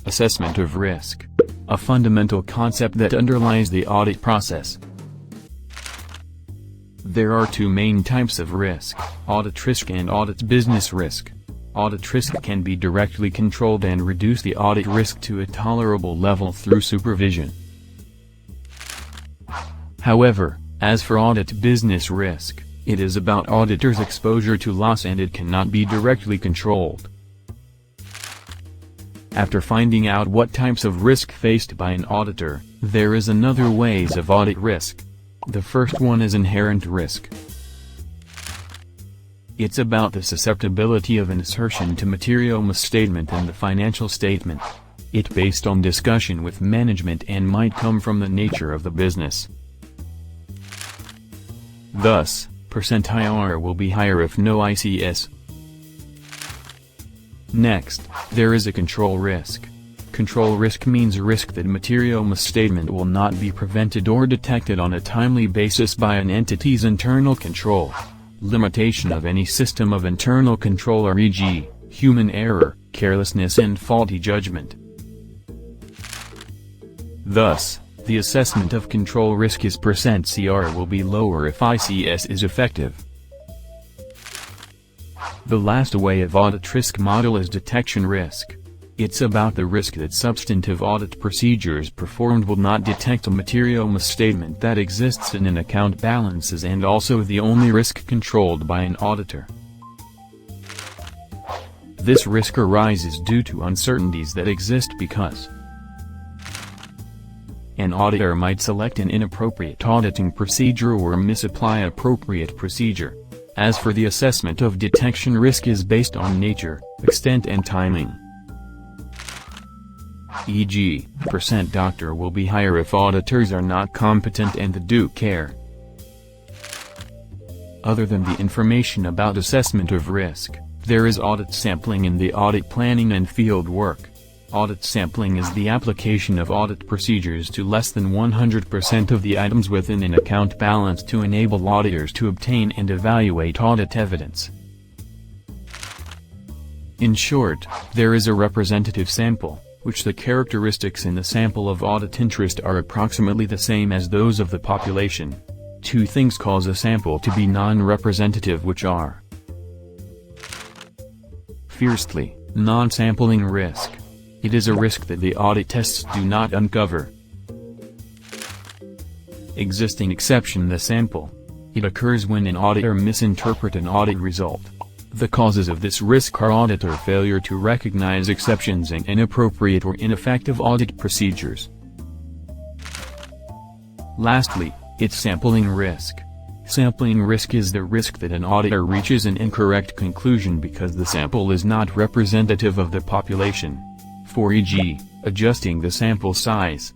Assessment of risk. A fundamental concept that underlies the audit process. There are two main types of risk: audit risk and audit business risk. Audit risk can be directly controlled and reduce the audit risk to a tolerable level through supervision. However, as for audit business risk, it is about auditors' exposure to loss and it cannot be directly controlled. After finding out what types of risk faced by an auditor, there is another ways of audit risk. The first one is inherent risk. It's about the susceptibility of insertion to material misstatement in the financial statement. It's based on discussion with management and might come from the nature of the business. Thus, %IR will be higher if no ICS. Next, there is a control risk. Control risk means risk that material misstatement will not be prevented or detected on a timely basis by an entity's internal control. Limitation of any system of internal control or e.g., human error, carelessness and faulty judgment. Thus, the assessment of control risk is %CR will be lower if ICS is effective. The last way of audit risk model is detection risk. It's about the risk that substantive audit procedures performed will not detect a material misstatement that exists in an account balances and also the only risk controlled by an auditor. This risk arises due to uncertainties that exist because an auditor might select an inappropriate auditing procedure or misapply appropriate procedure. As for the assessment of detection risk is based on nature, extent and timing. E.g., %Doctor will be higher if auditors are not competent and the due care. Other than the information about assessment of risk, there is audit sampling in the audit planning and field work. Audit sampling is the application of audit procedures to less than 100% of the items within an account balance to enable auditors to obtain and evaluate audit evidence. In short, there is a representative sample, which the characteristics in the sample of audit interest are approximately the same as those of the population. Two things cause a sample to be non-representative, which are: firstly, non-sampling risk. It is a risk that the audit tests do not uncover. Existing exception the sample. It occurs when an auditor misinterprets an audit result. The causes of this risk are auditor failure to recognize exceptions and inappropriate or ineffective audit procedures. Lastly, it's sampling risk. Sampling risk is the risk that an auditor reaches an incorrect conclusion because the sample is not representative of the population. For e.g., adjusting the sample size.